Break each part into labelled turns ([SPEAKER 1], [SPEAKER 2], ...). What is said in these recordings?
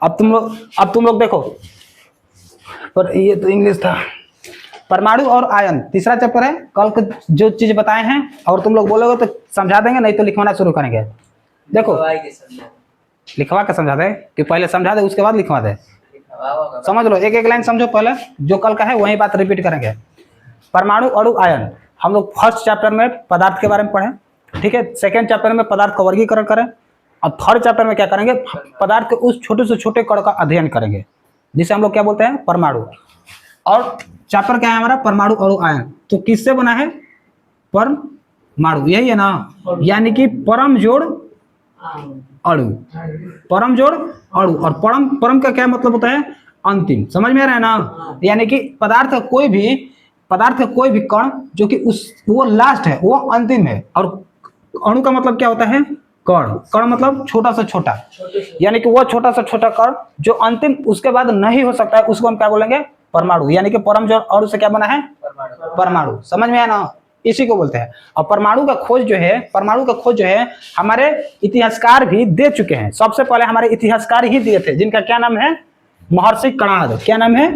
[SPEAKER 1] अब तुम लोग देखो, पर ये तो इंग्लिश था। परमाणु और आयन तीसरा चैप्टर है। कल के जो चीज बताए हैं और तुम लोग बोलोगे तो समझा देंगे, नहीं तो लिखवाना शुरू करेंगे। देखो लिखवा के समझा दे कि पहले समझा दे उसके बाद लिखवा दे। समझ लो, एक एक लाइन समझो पहले, जो कल का है वही बात रिपीट करेंगे। परमाणु अणु आयन हम लोग फर्स्ट चैप्टर में पदार्थ के बारे में पढ़े, ठीक है। सेकेंड चैप्टर में पदार्थ का वर्गीकरण करें, और थर्ड चैप्टर में क्या करेंगे, पदार्थ के उस छोटे से छोटे कण का अध्ययन करेंगे, जिसे हम लोग क्या बोलते हैं, परमाणु। और चैप्टर क्या है हमारा, परमाणु अणु आयन। तो किससे बना है, परमाणु, यही है ना, यानी कि परम जोड़ अणु, परम जोड़ अणु। और परम परम का क्या मतलब होता है, अंतिम। समझ में आ रहा है ना, यानी कि पदार्थ का कोई भी कण जो कि वो लास्ट है, वो अंतिम है। और अणु का मतलब क्या होता है, कण मतलब छोटा से छोटा, यानी कि वो छोटा से छोटा कण जो अंतिम उसके बाद नहीं हो सकता है, उसको हम क्या बोलेंगे, परमाणु। यानी कि परम जोड़ अणु से क्या बना है, परमाणु। समझ में आया ना, इसी को बोलते हैं। और परमाणु का खोज जो है हमारे इतिहासकार भी दे चुके हैं। सबसे पहले हमारे इतिहासकार ही दिए थे, जिनका क्या नाम है, महर्षि कणाद। क्या नाम है,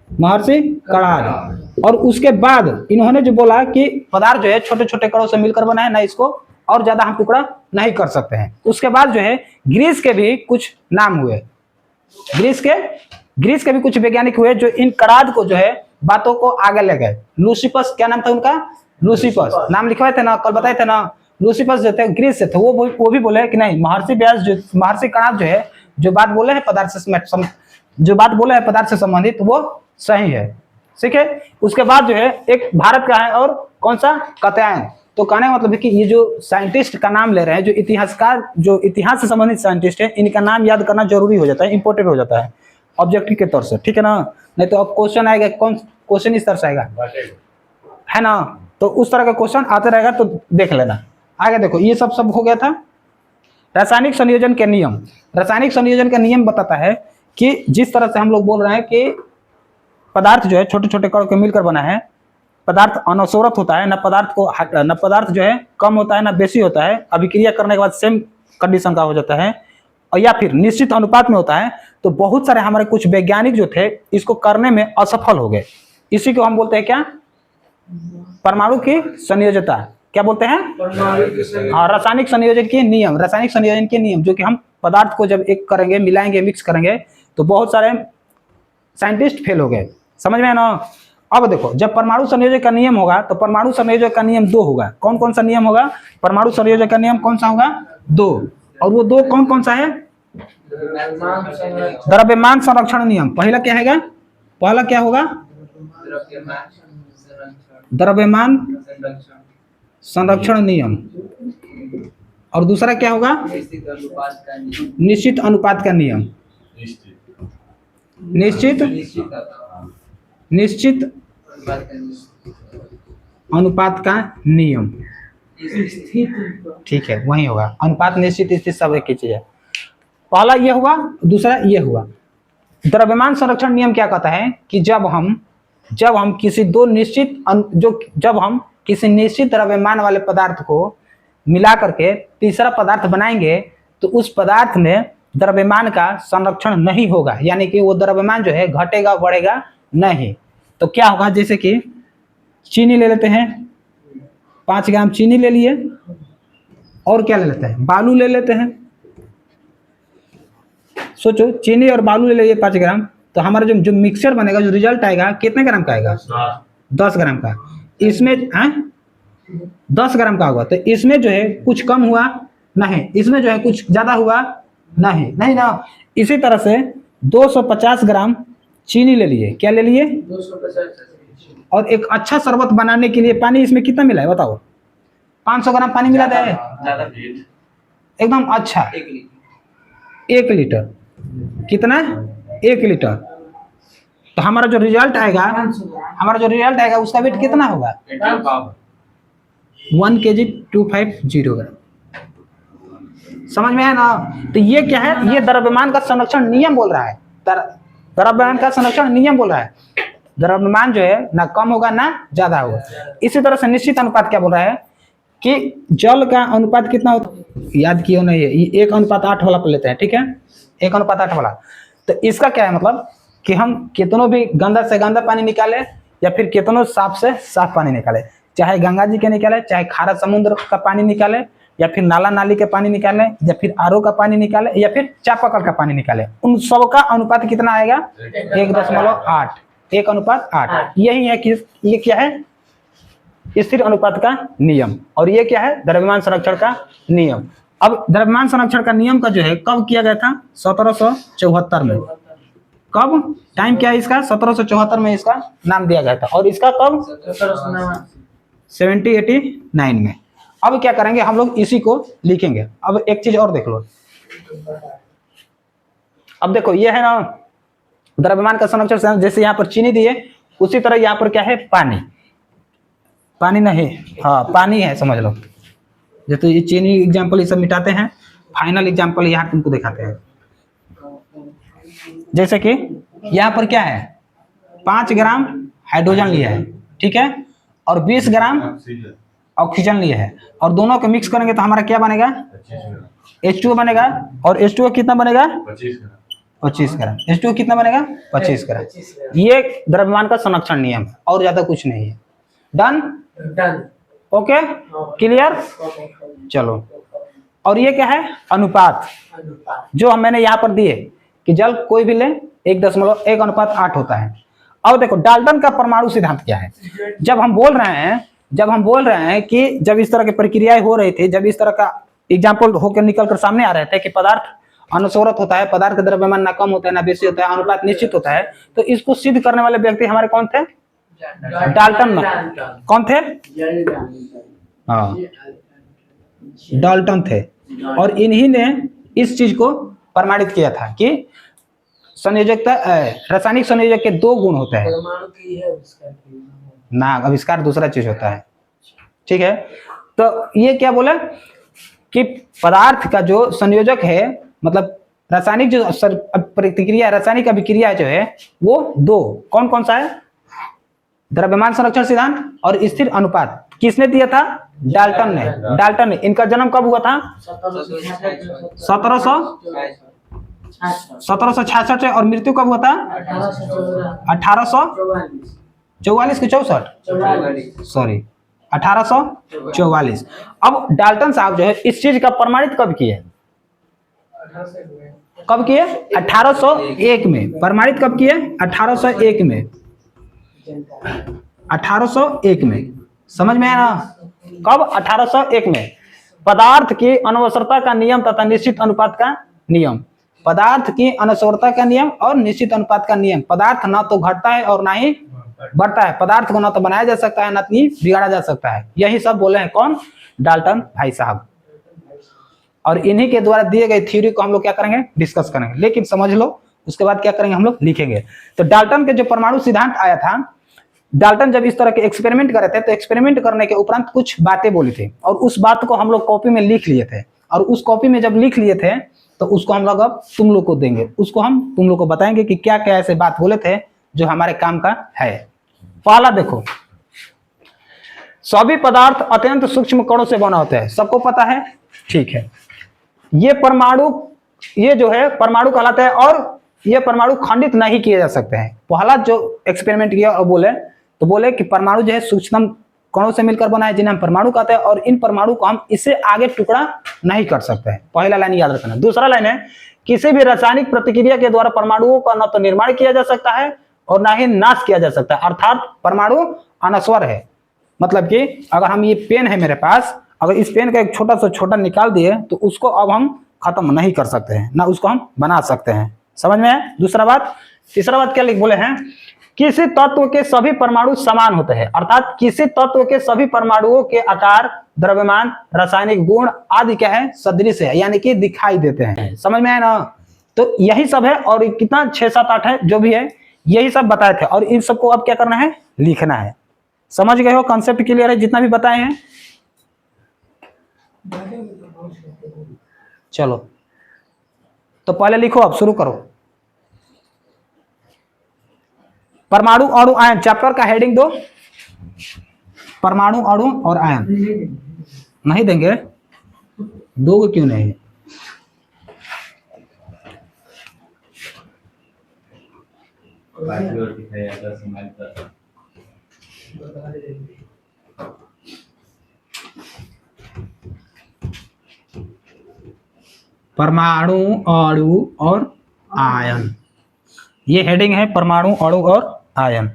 [SPEAKER 1] महर्षि कणाद। और उसके बाद इन्होंने जो बोला कि पदार्थ जो है छोटे छोटे कणों से मिलकर बना है ना, इसको और ज्यादा हम टुकड़ा नहीं कर सकते हैं। उसके बाद जो है ग्रीस के भी कुछ नाम हुए, ग्रीस के भी कुछ वैज्ञानिक हुए जो इन कणाद को जो है बातों को आगे ले गए। लूसिफस, क्या नाम था उनका, लूसिफस, नाम लिखवाए थे ना, कल बताए थे ना। लूसिफस जो थे ग्रीस से थे, वो भी बोले कि नहीं, महर्षि कणाद जो है जो बात बोले हैं पदार्थ से संबंधित वो सही है, ठीक है। उसके बाद जो है एक भारत का है, और कौन सा, कात्यायन। तो कहने का मतलब है कि ये जो साइंटिस्ट का नाम ले रहे हैं, जो इतिहासकार, जो इतिहास से संबंधित साइंटिस्ट है, इनका नाम याद करना जरूरी हो जाता है, इंपॉर्टेंट हो जाता है ऑब्जेक्टिव के तौर से, ठीक है ना। नहीं तो अब क्वेश्चन आएगा, कौन क्वेश्चन इस तरह से आएगा, है ना। तो उस तरह का क्वेश्चन आते रहेगा, तो देख लेना। आगे देखो, ये सब हो गया था। रासायनिक संयोजन के नियम, रासायनिक संयोजन का नियम बताता है कि जिस तरह से हम लोग बोल रहे हैं कि पदार्थ जो है छोटे छोटे कणों के मिलकर बना है, पदार्थ अनसोरत होता है, न पदार्थ जो है कम होता है ना बेसी होता है, अभिक्रिया करने के बाद सेम कंडीशन का हो जाता है, और या फिर निश्चित अनुपात में होता है। तो बहुत सारे हमारे कुछ वैज्ञानिक जो थे इसको करने में असफल हो गए। इसी को हम बोलते हैं क्या, परमाणु की संयोजकता, क्या बोलते हैं, रासायनिक संयोजन के नियम, रासायनिक संयोजन के नियम, जो कि हम पदार्थ को जब एक करेंगे, मिलाएंगे, मिक्स करेंगे, तो बहुत सारे साइंटिस्ट फेल हो गए। समझ में है ना। अब देखो, जब परमाणु संयोजक का नियम होगा तो परमाणु संयोजक का नियम 2 होगा। कौन कौन सा नियम होगा, परमाणु संयोजक का नियम कौन सा होगा, 2। और वो 2 कौन कौन सा है, द्रव्यमान संरक्षण नियम। पहला क्या है, पहला क्या होगा, द्रव्यमान संरक्षण नियम। और दूसरा क्या होगा, निश्चित अनुपात का नियम, निश्चित अनुपात का नियम, ठीक है, वही होगा। अनुपात, निश्चित, स्थित सब एक ही चीज है। पहला ये हुआ, दूसरा ये हुआ। द्रव्यमान संरक्षण नियम क्या कहता है कि जब हम किसी निश्चित द्रव्यमान वाले पदार्थ को मिला करके तीसरा पदार्थ बनाएंगे, तो उस पदार्थ में द्रव्यमान का संरक्षण नहीं होगा, यानी कि वो द्रव्यमान जो है घटेगा, बढ़ेगा नहीं। तो क्या होगा, जैसे कि चीनी ले लेते हैं, 5 ग्राम चीनी ले लिए, और क्या ले लेते हैं, बालू ले लेते हैं। सोचो, चीनी और बालू ले लिए 5 ग्राम, तो हमारा जो मिक्सचर बनेगा, जो रिजल्ट आएगा, कितने ग्राम का आएगा, 10 ग्राम का। इसमें 10 ग्राम का होगा। तो इसमें जो है कुछ कम हुआ नहीं, इसमें जो है कुछ ज्यादा हुआ नहीं ना। इसी तरह से 250 ग्राम चीनी ले लिए, क्या ले लिए, 250। और एक अच्छा शरबत बनाने के लिए पानी इसमें कितना मिला है बताओ, 500 ग्राम पानी मिला है, एकदम अच्छा, 1 लीटर। कितना, 1 लीटर। तो हमारा जो रिजल्ट आएगा उसका वेट कितना होगा, 1 kg 250 ग्राम। समझ में है ना। तो ये क्या है, ये द्रव्यमान का संरक्षण नियम बोल रहा है, द्रव्यमान का संरक्षण नियम बोल रहा है। द्रव्यमान जो है ना कम होगा ना ज्यादा होगा। इसी तरह से निश्चित अनुपात क्या बोल रहा है कि जल का अनुपात कितना होता है, याद किया नहीं है, ये 1:8 वाला पर लेते हैं, ठीक है, 1:8 वाला। तो इसका क्या है मतलब कि हम कितनों भी गंदा से गंदा पानी निकाले या फिर कितनों साफ से साफ पानी निकाले, चाहे गंगा जी के निकाले, चाहे खारा समुद्र का पानी निकाले, या फिर नाला नाली के पानी निकाले, या फिर आरओ का पानी निकाले, या फिर चापाकल का पानी निकाले, उन सब का अनुपात कितना आएगा 1.8, 1:8। यही है कि ये क्या है स्थिर अनुपात का नियम, और ये क्या है द्रव्यमान संरक्षण का नियम। अब द्रव्यमान संरक्षण का नियम का जो है कब किया गया था 1774 में। कब टाइम क्या है इसका 1774 में इसका नाम दिया गया था, और इसका कब 1789 में। अब क्या करेंगे हम लोग इसी को लिखेंगे। अब एक चीज और देख लो, अब देखो ये है ना द्रव्यमान का संरक्षण, जैसे यहाँ पर चीनी दिए उसी तरह यहाँ पर क्या है पानी, पानी नहीं, हाँ पानी है समझ लो। जैसे ये चीनी एग्जाम्पल ये सब मिटाते हैं, फाइनल एग्जाम्पल यहाँ तुमको दिखाते हैं। जैसे कि यहाँ पर क्या है 5 ग्राम हाइड्रोजन लिया है, ठीक है, और 20 ग्राम ऑक्सीजन लिया है, और दोनों को मिक्स करेंगे तो हमारा क्या बनेगा H2O बनेगा, और H2O कितना बनेगा 25 ग्राम। H2O कितना बनेगा 25 ग्राम। ये द्रव्यमान का संरक्षण नियम है और ज्यादा कुछ नहीं है। डन, ओके, क्लियर, चलो। और ये क्या है अनुपात, जो मैंने यहाँ पर दिए कि जल कोई भी ले 1.1:8 होता है। अब देखो डाल्टन का परमाणु सिद्धांत क्या है। जब हम बोल रहे हैं कि जब इस तरह की प्रक्रियाएं हो रही थी, जब इस तरह का एग्जाम्पल होकर निकल कर सामने आ रहे थे कि पदार्थ अनुस्वरत होता है, पदार्थ का द्रव्यमान ना कम होता है ना बेसी होता है, अनुपात निश्चित होता है, तो इसको सिद्ध करने वाले व्यक्ति हमारे कौन थे डाल्टन। कौन थे हाँ डाल्टन थे, और इन्हीं ने इस चीज को प्रमाणित किया था कि संयोजकता रासायनिक संयोजक के 2 गुण होते हैं ना, आविष्कार दूसरा चीज होता है, ठीक है। तो ये क्या बोला कि पदार्थ का जो संयोजक है, मतलब रासायनिक जो प्रतिक्रिया रासायनिक अभिक्रिया जो है वो 2, कौन कौन सा है द्रव्यमान संरक्षण सिद्धांत और स्थिर अनुपात। किसने दिया था डाल्टन ने। इनका जन्म कब हुआ था 1766 और मृत्यु कब हुआ था 1844 की 64 सॉरी 1844। अब डाल्टन साहब जो है इस चीज का प्रमाणित कब किए 1801 में। प्रमाणित कब किए 1801 में। 1801 में समझ में आया ना। कब 1801 में। पदार्थ की अनवसरता का नियम तथा निश्चित अनुपात का नियम। पदार्थ की अनवसरता का नियम और निश्चित अनुपात का नियम। पदार्थ ना तो घटता है और ना ही बढ़ता है। पदार्थ को ना तो बनाया जा सकता है ना ही बिगाड़ा जा सकता है। यही सब बोले हैं कौन डाल्टन भाई साहब। और इन्हीं के द्वारा दिए गए थ्योरी को हम लोग क्या करेंगे डिस्कस करेंगे। लेकिन समझ लो उसके बाद क्या करेंगे हम लोग लिखेंगे। तो डाल्टन के जो परमाणु सिद्धांत आया था, डाल्टन जब इस तरह के एक्सपेरिमेंट करे थे तो एक्सपेरिमेंट करने के उपरांत कुछ बातें बोली थी और उस बात को हम लोग कॉपी में लिख लिए थे। और उस कॉपी में जब लिख लिए थे तो उसको हम लोग अब तुम लोग को देंगे। उसको हम तुम लोग को बताएंगे कि क्या क्या ऐसे बात बोले थे जो हमारे काम का है। पहला देखो, सभी पदार्थ अत्यंत सूक्ष्म कणों से बना होता है। सबको पता है, ठीक है। ये परमाणु, ये जो है परमाणु कहलाता है और ये परमाणु खंडित नहीं किए जा सकते हैं। पहला जो एक्सपेरिमेंट किया और बोले कि परमाणु जो है सूक्ष्म कणों से मिलकर बना है जिन्हें हम परमाणु कहते हैं और इन परमाणु को हम इससे आगे टुकड़ा नहीं कर सकते हैं। पहला लाइन याद रखना। दूसरा लाइन है, किसी भी रासायनिक प्रतिक्रिया के द्वारा परमाणुओं का न तो निर्माण किया जा सकता है और ना ही नाश किया जा सकता है। अर्थात परमाणु अनस्वर है। मतलब कि अगर हम ये पेन है मेरे पास, अगर इस पेन का एक छोटा से छोटा निकाल दिए तो उसको अब हम खत्म नहीं कर सकते हैं, ना उसको हम बना सकते हैं। समझ में है। दूसरा बात। तीसरा बात क्या लिख बोले हैं, किसी तत्व के सभी परमाणु समान होते हैं। अर्थात किसी तत्व के सभी परमाणुओं के आकार, द्रव्यमान, रासायनिक गुण आदि क्या है सदृश है, यानी कि दिखाई देते हैं। समझ में आया ना। तो यही सब है और कितना 6, 7, 8 है जो भी है, यही सब बताए थे और इन सबको अब क्या करना है लिखना है। समझ गए हो, कॉन्सेप्ट क्लियर है जितना भी बताए हैं। चलो तो पहले लिखो, अब शुरू करो। परमाणु अणु आयन, चैप्टर का हेडिंग दो परमाणु अणु और आयन। नहीं देंगे, दोगे क्यों नहीं? परमाणु, अणु और आयन, ये हेडिंग है परमाणु, अणु और आयन।